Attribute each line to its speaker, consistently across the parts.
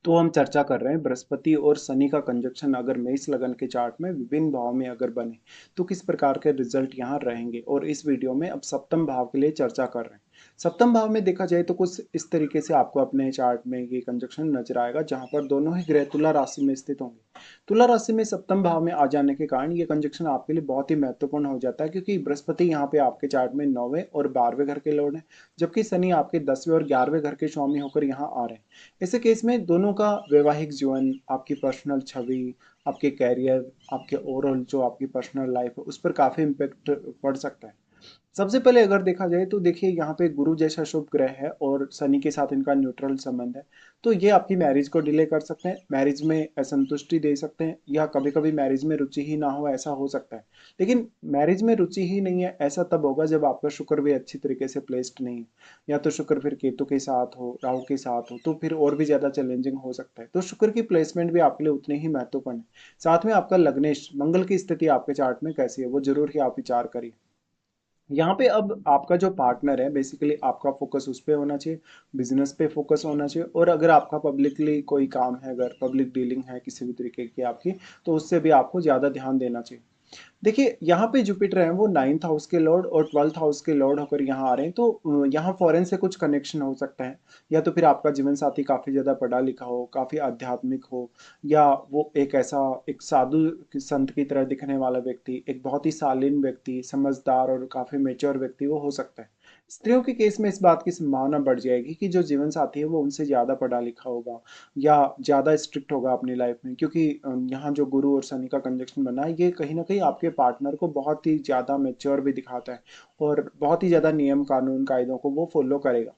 Speaker 1: तो हम चर्चा कर रहे हैं बृहस्पति और शनि का कंजक्शन अगर मेष लगन के चार्ट में विभिन्न भाव में अगर बने तो किस प्रकार के रिजल्ट यहाँ रहेंगे। और इस वीडियो में अब सप्तम भाव के लिए चर्चा कर रहे हैं। सप्तम भाव में देखा जाए तो कुछ इस तरीके से आपको अपने चार्ट में ये कंजक्शन नजर आएगा, जहां पर दोनों ही ग्रह तुला राशि में स्थित होंगे। तुला राशि में सप्तम भाव में आ जाने के कारण ये कंजक्शन आपके लिए बहुत ही महत्वपूर्ण हो जाता है, क्योंकि बृहस्पति यहाँ पे आपके चार्ट में 9वें और 12वें घर के लॉर्ड है, जबकि शनि आपके 10वें और 11वें घर के स्वामी होकर यहाँ आ रहे हैं। ऐसे केस में दोनों का वैवाहिक जीवन, आपकी पर्सनल छवि, आपके कैरियर, आपके ओवरऑल जो आपकी पर्सनल लाइफ है उस पर काफी इम्पेक्ट पड़ सकता है। सबसे पहले अगर देखा जाए तो देखिए यहाँ पे गुरु जैसा शुभ ग्रह है और शनि के साथ इनका न्यूट्रल संबंध है। तो ये आपकी मैरिज को डिले कर सकते हैं, मैरिज में असंतुष्टि दे सकते हैं, या कभी कभी मैरिज में रुचि ही ना हो ऐसा हो सकता है। लेकिन मैरिज में रुचि ही नहीं है ऐसा तब होगा जब आपका शुक्र भी अच्छी तरीके से प्लेस्ड नहीं है, या तो शुक्र फिर केतु के साथ हो, राहु के साथ हो, तो फिर और भी ज्यादा चैलेंजिंग हो सकता है। तो शुक्र की प्लेसमेंट भी आपके लिए उतनी ही महत्वपूर्ण है। साथ में आपका लग्नेश मंगल की स्थिति आपके चार्ट में कैसी है वो जरूर ही आप विचार करिए। यहाँ पे अब आपका जो पार्टनर है बेसिकली आपका फोकस उस पे होना चाहिए, बिजनेस पे फोकस होना चाहिए। और अगर आपका पब्लिकली कोई काम है, अगर पब्लिक डीलिंग है किसी भी तरीके की आपकी, तो उससे भी आपको ज़्यादा ध्यान देना चाहिए। देखिए यहाँ पे जुपिटर है वो 9th हाउस के लॉर्ड और 12th हाउस के लॉर्ड होकर यहाँ आ रहे हैं। तो यहाँ फॉरेन से कुछ कनेक्शन हो सकता है, या तो फिर आपका जीवन साथी काफी ज्यादा पढ़ा लिखा हो, काफी आध्यात्मिक हो, या वो एक ऐसा एक साधु संत की तरह दिखने वाला व्यक्ति, एक बहुत ही शालीन व्यक्ति, समझदार और काफी मेच्योर व्यक्ति वो हो सकता है। स्त्रियों के केस में इस बात की संभावना बढ़ जाएगी कि जो जीवन साथी है वो उनसे ज्यादा पढ़ा लिखा होगा या ज्यादा स्ट्रिक्ट होगा अपनी लाइफ में, क्योंकि यहाँ जो गुरु और शनि का कंजक्शन बना है ये कहीं ना कहीं आपके पार्टनर को बहुत ही ज्यादा मेच्योर भी दिखाता है और बहुत ही ज्यादा नियम कानून कायदों को वो फॉलो करेगा।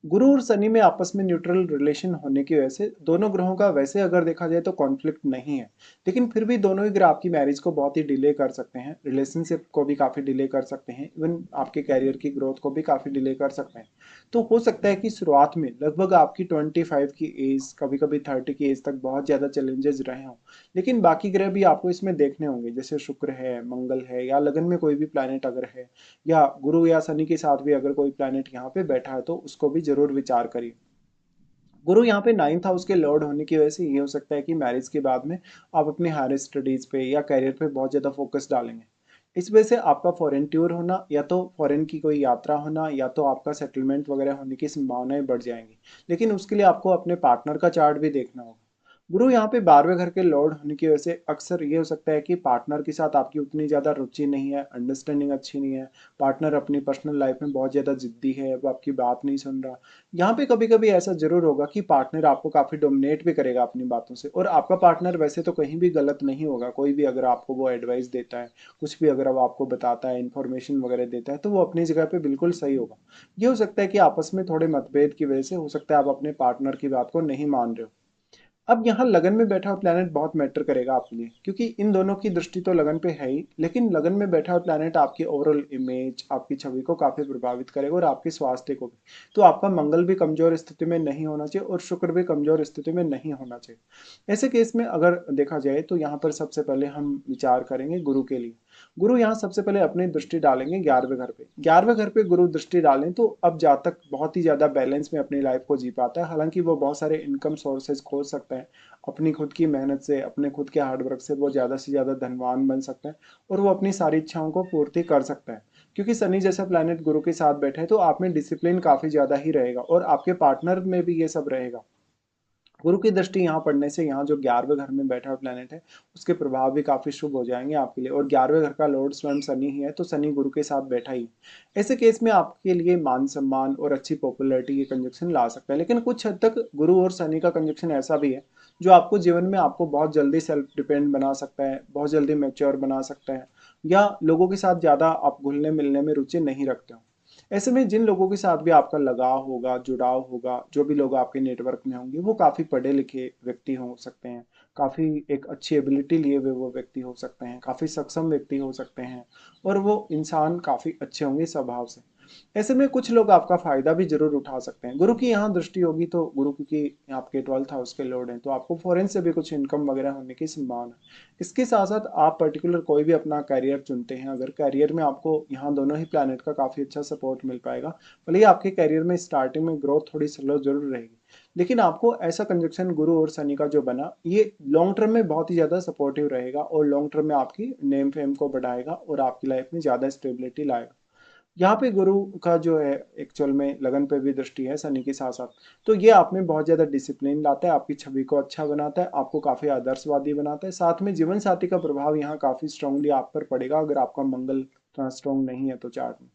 Speaker 1: गुरु और शनि में आपस में न्यूट्रल रिलेशन होने की वजह से दोनों ग्रहों का वैसे अगर देखा जाए तो कॉन्फ्लिक्ट नहीं है, लेकिन फिर भी दोनों ही ग्रह आपकी मैरिज को बहुत ही डिले कर सकते हैं, रिलेशनशिप को भी काफी डिले कर सकते हैं, इवन आपके कैरियर की ग्रोथ को भी काफी डिले कर सकते हैं। तो हो सकता है कि शुरुआत में लगभग आपकी 25 की एज, कभी कभी 30 की एज तक बहुत ज्यादा चैलेंजेस रहे हों, लेकिन बाकी ग्रह भी आपको इसमें देखने होंगे, जैसे शुक्र है, मंगल है, या लगन में कोई भी प्लैनेट अगर है, या गुरु या शनि के साथ भी अगर कोई प्लैनेट यहाँ पे बैठा है तो उसको भी जरूर विचार करिए। गुरु यहाँ पे 9th हाउस के लॉर्ड होने की वजह से ये हो सकता है कि मैरिज के बाद में आप अपने हायर स्टडीज पे या करियर पे बहुत ज्यादा फोकस डालेंगे। इस वजह से आपका फॉरेन टूर होना, या तो फॉरेन की कोई यात्रा होना, या तो आपका सेटलमेंट वगैरह होने की संभावनाएं बढ़ जाएंगी। लेकिन उसके लिए आपको अपने पार्टनर का चार्ट भी देखना होगा। गुरु यहाँ पे 12वें घर के लॉर्ड होने की वजह से अक्सर ये हो सकता है कि पार्टनर के साथ आपकी उतनी ज्यादा रुचि नहीं है, अंडरस्टैंडिंग अच्छी नहीं है, पार्टनर अपनी पर्सनल लाइफ में बहुत ज्यादा जिद्दी है, वो आपकी बात नहीं सुन रहा। यहाँ पे कभी कभी ऐसा जरूर होगा कि पार्टनर आपको काफी डोमिनेट भी करेगा अपनी बातों से, और आपका पार्टनर वैसे तो कहीं भी गलत नहीं होगा, कोई भी अगर आपको वो एडवाइस देता है, कुछ भी अगर वो आपको बताता है, इन्फॉर्मेशन वगैरह देता है, तो वो अपनी जगह पे बिल्कुल सही होगा। ये हो सकता है कि आपस में थोड़े मतभेद की वजह से हो सकता है आप अपने पार्टनर की बात को नहीं मान रहे हो। अब यहाँ लगन में बैठा हुआ प्लैनेट बहुत मैटर करेगा आपके लिए, क्योंकि इन दोनों की दृष्टि तो लगन पे है ही, लेकिन लगन में बैठा हुआ प्लैनेट आपकी ओवरऑल इमेज, आपकी छवि को काफी प्रभावित करेगा और आपके स्वास्थ्य को भी। तो आपका मंगल भी कमजोर स्थिति में नहीं होना चाहिए और शुक्र भी कमजोर स्थिति में नहीं होना चाहिए। ऐसे केस में अगर देखा जाए तो यहाँ पर सबसे पहले हम विचार करेंगे गुरु के लिए। गुरु यहाँ सबसे पहले अपनी दृष्टि डालेंगे 11वें घर पे। 11वें घर पे गुरु दृष्टि डालें तो अब जातक बहुत ही ज्यादा बैलेंस में अपनी लाइफ को जी पाता है। हालांकि वो बहुत सारे इनकम सोर्सेज खोज सकता है, अपनी खुद की मेहनत से, अपने खुद के हार्डवर्क से वो ज्यादा से ज्यादा धनवान बन सकता है, और वो अपनी सारी इच्छाओं को पूर्ति कर सकता है। क्योंकि शनि जैसा प्लैनेट गुरु के साथ बैठे है तो आप में डिसिप्लिन काफी ज्यादा ही रहेगा और आपके पार्टनर में भी ये सब रहेगा। गुरु की दृष्टि यहाँ पड़ने से यहाँ जो 11वें घर में बैठा हुआ प्लेनेट है उसके प्रभाव भी काफी शुभ हो जाएंगे आपके लिए। और 11वें घर का लॉर्ड स्वयं शनि ही है, तो शनि गुरु के साथ बैठा ही है। ऐसे केस में आपके लिए मान सम्मान और अच्छी पॉपुलैरिटी की कंजक्शन ला सकता है। लेकिन कुछ हद तक गुरु और शनि का कंजक्शन ऐसा भी है जो आपको जीवन में आपको बहुत जल्दी सेल्फ डिपेंड बना सकता है, बहुत जल्दी मेच्योर बना सकता है, या लोगों के साथ ज्यादा आप घुलने मिलने में रुचि नहीं रखते हो। ऐसे में जिन लोगों के साथ भी आपका लगाव होगा, जुड़ाव होगा, जो भी लोग आपके नेटवर्क में होंगे वो काफी पढ़े लिखे व्यक्ति हो सकते हैं, काफी एक अच्छी एबिलिटी लिए हुए वो व्यक्ति हो सकते हैं, काफी सक्षम व्यक्ति हो सकते हैं, और वो इंसान काफी अच्छे होंगे स्वभाव से। ऐसे में कुछ लोग आपका फायदा भी जरूर उठा सकते हैं। गुरु की यहाँ दृष्टि होगी तो गुरु, क्योंकि आपके 12th हाउस के लॉर्ड हैं, तो आपको फॉरेन से भी कुछ इनकम वगैरह होने की संभावना है। इसके साथ साथ आप पर्टिकुलर कोई भी अपना करियर चुनते हैं, अगर करियर में आपको यहाँ दोनों ही प्लैनेट का काफी अच्छा सपोर्ट मिल पाएगा। भले ही आपके करियर में स्टार्टिंग में ग्रोथ थोड़ी स्लो जरूर रहेगी, लेकिन आपको ऐसा कंजक्शन गुरु और शनि का जो बना, ये लॉन्ग टर्म में बहुत ही ज्यादा सपोर्टिव रहेगा और लॉन्ग टर्म में आपकी नेम फेम को बढ़ाएगा और आपकी लाइफ में ज्यादा स्टेबिलिटी लाएगा। यहाँ पे गुरु का जो है एक्चुअल में लगन पे भी दृष्टि है शनि के साथ साथ, तो ये आप में बहुत ज्यादा डिसिप्लिन लाता है, आपकी छवि को अच्छा बनाता है, आपको काफी आदर्शवादी बनाता है। साथ में जीवन साथी का प्रभाव यहाँ काफी स्ट्रांगली आप पर पड़ेगा अगर आपका मंगल स्ट्रांग नहीं है तो चार्ट में।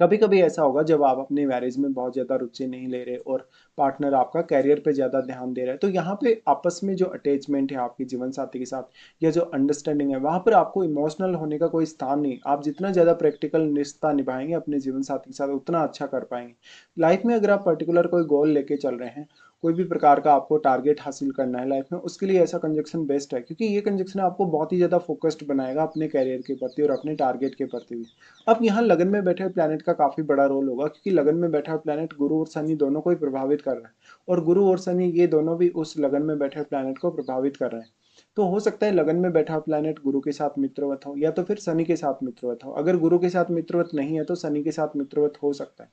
Speaker 1: कभी कभी ऐसा होगा जब आप अपनी मैरिज में बहुत ज्यादा रुचि नहीं ले रहे और पार्टनर आपका कैरियर पे ज्यादा ध्यान दे रहा है, तो यहाँ पे आपस में जो अटैचमेंट है आपके जीवन साथी के साथ या जो अंडरस्टैंडिंग है, वहां पर आपको इमोशनल होने का कोई स्थान नहीं। आप जितना ज्यादा प्रैक्टिकल रिश्ता निभाएंगे अपने जीवन साथी के साथ उतना अच्छा कर पाएंगे। लाइफ में अगर आप पर्टिकुलर कोई गोल लेके चल रहे हैं, कोई भी प्रकार का आपको टारगेट हासिल करना है लाइफ में, उसके लिए ऐसा कंजक्शन बेस्ट है, क्योंकि ये कंजक्शन आपको बहुत ही ज्यादा फोकस्ड बनाएगा अपने कैरियर के प्रति और अपने टारगेट के प्रति भी। अब यहाँ लगन में बैठे हुए प्लैनेट का काफी बड़ा रोल होगा, क्योंकि लगन में बैठा हुआ प्लैनेट गुरु और शनि दोनों को ही प्रभावित कर रहा है, और गुरु और शनि ये दोनों भी उस लगन में बैठे हुए प्लैनेट को प्रभावित कर रहे हैं। तो हो सकता है लगन में बैठा हुआ प्लैनेट गुरु के साथ मित्रवत हो या तो फिर शनि के साथ मित्रवत हो। अगर गुरु के साथ मित्रवत नहीं है तो शनि के साथ मित्रवत हो सकता है।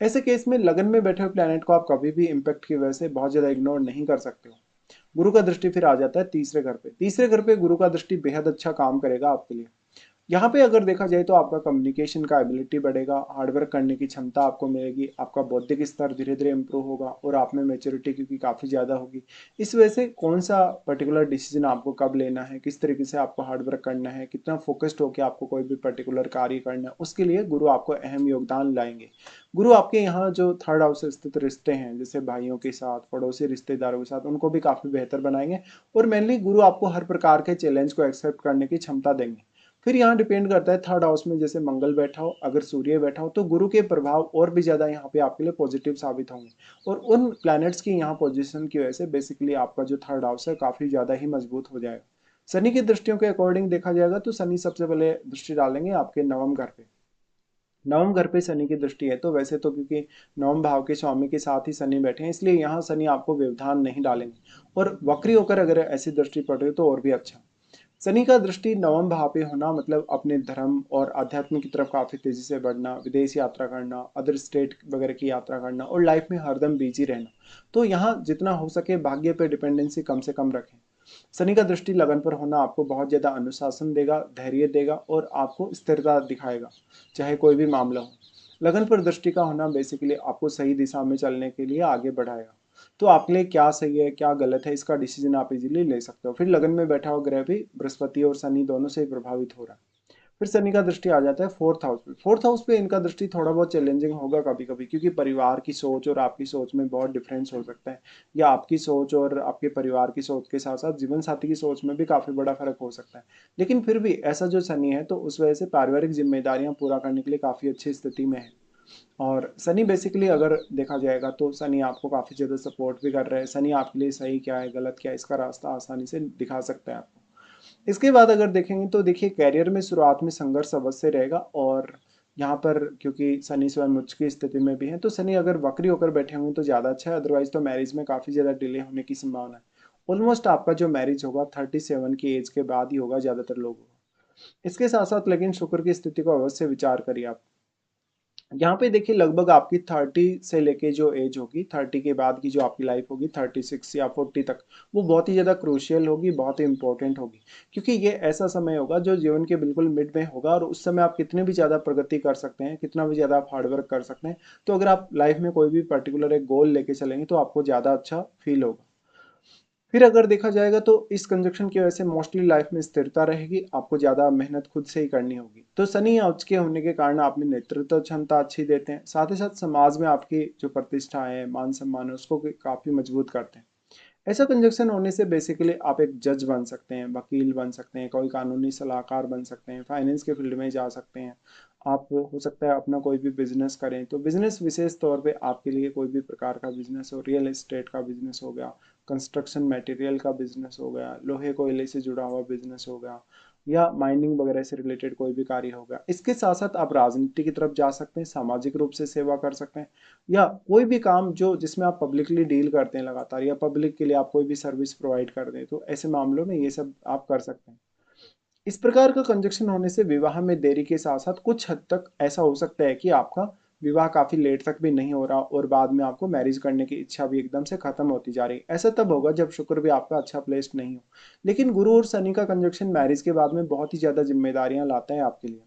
Speaker 1: ऐसे केस में लगन में बैठे हुए प्लैनेट को आप कभी भी इम्पैक्ट की वजह से बहुत ज्यादा इग्नोर नहीं कर सकते हो। गुरु का दृष्टि फिर आ जाता है तीसरे घर पे। तीसरे घर पे गुरु का दृष्टि बेहद अच्छा काम करेगा आपके लिए। यहाँ पे अगर देखा जाए तो आपका कम्युनिकेशन का एबिलिटी बढ़ेगा, हार्डवर्क करने की क्षमता आपको मिलेगी, आपका बौद्धिक स्तर धीरे धीरे इंप्रूव होगा और आप में मेच्योरिटी क्योंकि काफ़ी ज़्यादा होगी। इस वजह से कौन सा पर्टिकुलर डिसीजन आपको कब लेना है, किस तरीके से आपको हार्डवर्क करना है, कितना फोकस्ड होकर आपको कोई भी पर्टिकुलर कार्य करना है, उसके लिए गुरु आपको अहम योगदान लाएंगे। गुरु आपके यहाँ जो थर्ड हाउस से स्थित रिश्ते हैं, जैसे भाइयों के साथ, पड़ोसी रिश्तेदारों के साथ, उनको भी काफ़ी बेहतर बनाएंगे। और मेनली गुरु आपको हर प्रकार के चैलेंज को एक्सेप्ट करने की क्षमता देंगे। फिर यहाँ डिपेंड करता है थर्ड हाउस में जैसे मंगल बैठा हो, अगर सूर्य बैठा हो, तो गुरु के प्रभाव और भी ज्यादा यहाँ पे आपके लिए पॉजिटिव साबित होंगे। और उन प्लैनेट्स की यहाँ पोजीशन की वजह से बेसिकली आपका जो थर्ड हाउस है काफी ज्यादा ही मजबूत हो जाएगा। शनि की दृष्टियों के अकॉर्डिंग देखा जाएगा तो शनि सबसे पहले दृष्टि डालेंगे आपके नवम घर पे। नवम घर पे शनि की दृष्टि है, तो वैसे तो क्योंकि नवम भाव के स्वामी के साथ ही शनि बैठे हैं, इसलिए यहाँ शनि आपको व्यवधान नहीं डालेंगे। और वक्री होकर अगर ऐसी दृष्टि पड़ रही हो तो और भी अच्छा। शनि का दृष्टि नवम भाव पे होना मतलब अपने धर्म और अध्यात्म की तरफ काफी तेजी से बढ़ना, विदेश यात्रा करना, अदर स्टेट वगैरह की यात्रा करना और लाइफ में हरदम बिजी रहना। तो यहाँ जितना हो सके भाग्य पे डिपेंडेंसी कम से कम रखें। शनि का दृष्टि लगन पर होना आपको बहुत ज्यादा अनुशासन देगा, धैर्य देगा और आपको स्थिरता दिखाएगा, चाहे कोई भी मामला हो। लगन पर दृष्टि का होना बेसिकली आपको सही दिशा में चलने के लिए आगे बढ़ाएगा। तो आपके लिए क्या सही है क्या गलत है इसका डिसीजन आप इजीली ले सकते हो। फिर लगन में बैठा हुआ ग्रह भी बृहस्पति और शनि दोनों से ही प्रभावित हो रहा है। फिर शनि का दृष्टि आ जाता है फोर्थ हाउस पे। फोर्थ हाउस पे इनका दृष्टि थोड़ा बहुत चैलेंजिंग होगा कभी कभी, क्योंकि परिवार की सोच और आपकी सोच में बहुत डिफरेंस हो सकता है, या आपकी सोच और आपके परिवार की सोच के साथ साथ जीवन साथी की सोच में भी काफी बड़ा फर्क हो सकता है। लेकिन फिर भी ऐसा जो शनि है तो उस वजह से पारिवारिक जिम्मेदारियां पूरा करने के लिए काफी अच्छी स्थिति में है। और शनि बेसिकली अगर देखा जाएगा तो शनि आपको काफी ज्यादा सपोर्ट भी कर रहा है। शनि आपके लिए सही क्या है गलत क्या है इसका रास्ता आसानी से दिखा सकता है आपको। इसके बाद अगर देखेंगे तो देखिए कैरियर में शुरुआत में संघर्ष अवश्य रहेगा। और यहाँ पर क्योंकि शनि स्वयं उच्च की स्थिति में भी है, तो शनि अगर वक्री होकर बैठे होंगे तो ज्यादा अच्छा है, अदरवाइज तो मैरिज में काफी ज्यादा डिले होने की संभावना है। ऑलमोस्ट आपका जो मैरिज होगा 37 की एज के बाद ही होगा ज्यादातर लोगों का। इसके साथ साथ लेकिन शुक्र की स्थिति को अवश्य विचार करिए आप। यहाँ पे देखिए लगभग आपकी 30 से लेके जो एज होगी, 30 के बाद की जो आपकी लाइफ होगी 36 या 40 तक, वो बहुत ही ज़्यादा क्रूशियल होगी, बहुत ही इंपॉर्टेंट होगी। क्योंकि ये ऐसा समय होगा जो जीवन के बिल्कुल मिड में होगा और उस समय आप कितने भी ज़्यादा प्रगति कर सकते हैं, कितना भी ज़्यादा आप हार्डवर्क कर सकते हैं। तो अगर आप लाइफ में कोई भी पर्टिकुलर एक गोल लेके चलेंगे तो आपको ज़्यादा अच्छा फील होगा। फिर अगर देखा जाएगा तो इस कंजक्शन की वजह से मोस्टली लाइफ में स्थिरता रहेगी, आपको ज्यादा मेहनत खुद से ही करनी होगी। तो शनि या उच्च के होने के कारण आप में नेतृत्व क्षमता अच्छी देते हैं, साथ ही साथ समाज में आपकी जो प्रतिष्ठा है मान सम्मान है उसको काफी मजबूत करते हैं। ऐसा कंजक्शन होने से बेसिकली आप एक जज बन सकते हैं, वकील बन सकते हैं, कोई कानूनी सलाहकार बन सकते हैं, फाइनेंस के फील्ड में जा सकते हैं। आप हो सकता है अपना कोई भी बिजनेस करें, तो बिजनेस विशेष तौर पे आपके लिए कोई भी प्रकार का बिजनेस हो, रियल एस्टेट का बिजनेस हो गया, कंस्ट्रक्शन मटेरियल का बिजनेस हो गया, लोहे कोयले से जुड़ा हुआ बिजनेस हो गया, या माइनिंग वगैरह से रिलेटेड कोई भी कार्य होगा। इसके साथ साथ आप राजनीति की तरफ जा सकते हैं, सामाजिक रूप से सेवा कर सकते हैं, या कोई भी काम जो जिसमें आप पब्लिकली डील करते हैं लगातार, या पब्लिक के लिए आप कोई भी सर्विस प्रोवाइड कर दें, तो ऐसे मामलों में ये सब आप कर सकते हैं। इस प्रकार का कंजक्शन होने से विवाह में देरी के साथ साथ कुछ हद तक ऐसा हो सकता है कि आपका विवाह काफी लेट तक भी नहीं हो रहा और बाद में आपको मैरिज करने की इच्छा भी एकदम से खत्म होती जा रही है। ऐसा तब होगा जब शुक्र भी आपका अच्छा प्लेस्ड नहीं हो। लेकिन गुरु और शनि का कंजक्शन मैरिज के बाद में बहुत ही ज्यादा जिम्मेदारियां लाता है आपके लिए।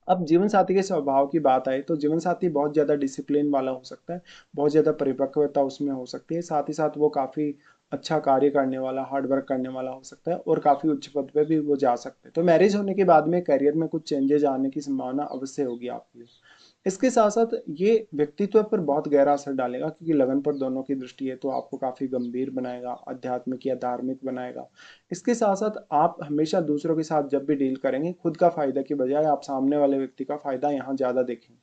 Speaker 1: अब जीवन साथी के स्वभाव की बात आए तो जीवन साथी बहुत ज्यादा डिसिप्लिन वाला हो सकता है, बहुत ज्यादा परिपक्वता उसमें हो सकती है, साथ ही साथ वो काफी अच्छा कार्य करने वाला, हार्ड वर्क करने वाला हो सकता है और काफी उच्च पद पे भी वो जा सकते हैं। तो मैरिज होने के बाद में करियर में कुछ चेंजेस आने की संभावना अवश्य होगी आपके लिए। इसके साथ साथ ये व्यक्तित्व पर बहुत गहरा असर डालेगा, क्योंकि लगन पर दोनों की दृष्टि है, तो आपको काफी गंभीर बनाएगा, आध्यात्मिक या धार्मिक बनाएगा। इसके साथ साथ आप हमेशा दूसरों के साथ जब भी डील करेंगे, खुद का फायदा की बजाय आप सामने वाले व्यक्ति का फायदा यहाँ ज्यादा देखेंगे।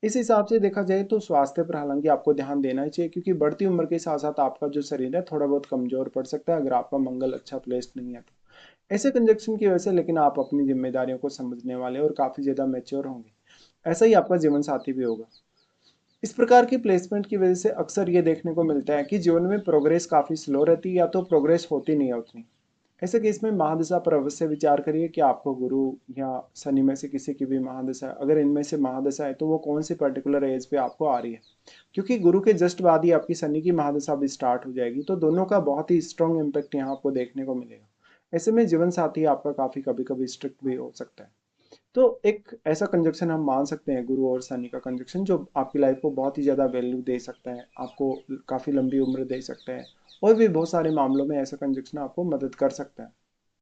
Speaker 1: इस हिसाब से देखा जाए तो स्वास्थ्य पर हालांकि आपको ध्यान देना ही चाहिए, क्योंकि बढ़ती उम्र के साथ साथ आपका जो शरीर है थोड़ा बहुत कमजोर पड़ सकता है अगर आपका मंगल अच्छा प्लेस्ड नहीं है तो। ऐसे कंजक्शन की वजह से लेकिन आप अपनी जिम्मेदारियों को समझने वाले और काफी ज्यादा मैच्योर होंगे। ऐसा ही आपका जीवन साथी भी होगा। इस प्रकार की प्लेसमेंट की वजह से अक्सर ये देखने को मिलता है कि जीवन में प्रोग्रेस काफी स्लो रहती है या तो प्रोग्रेस होती नहीं है उतनी। ऐसे केस में महादशा पर अवश्य विचार करिए कि आपको गुरु या शनि में से किसी की भी महादशा है। अगर इनमें से महादशा है तो वो कौन सी पर्टिकुलर एज पे आपको आ रही है, क्योंकि गुरु के जस्ट बाद ही आपकी शनि की महादशा भी स्टार्ट हो जाएगी, तो दोनों का बहुत ही स्ट्रॉन्ग इम्पैक्ट यहाँ आपको देखने को मिलेगा। ऐसे में जीवन साथी आपका काफी कभी कभी स्ट्रिक्ट भी हो सकता है। तो एक ऐसा कंजक्शन हम मान सकते हैं गुरु और शनि का कंजक्शन, जो आपकी लाइफ को बहुत ही ज़्यादा वैल्यू दे सकता है, आपको काफ़ी लंबी उम्र दे सकता है, और भी बहुत सारे मामलों में ऐसा कंजक्शन आपको मदद कर सकता है।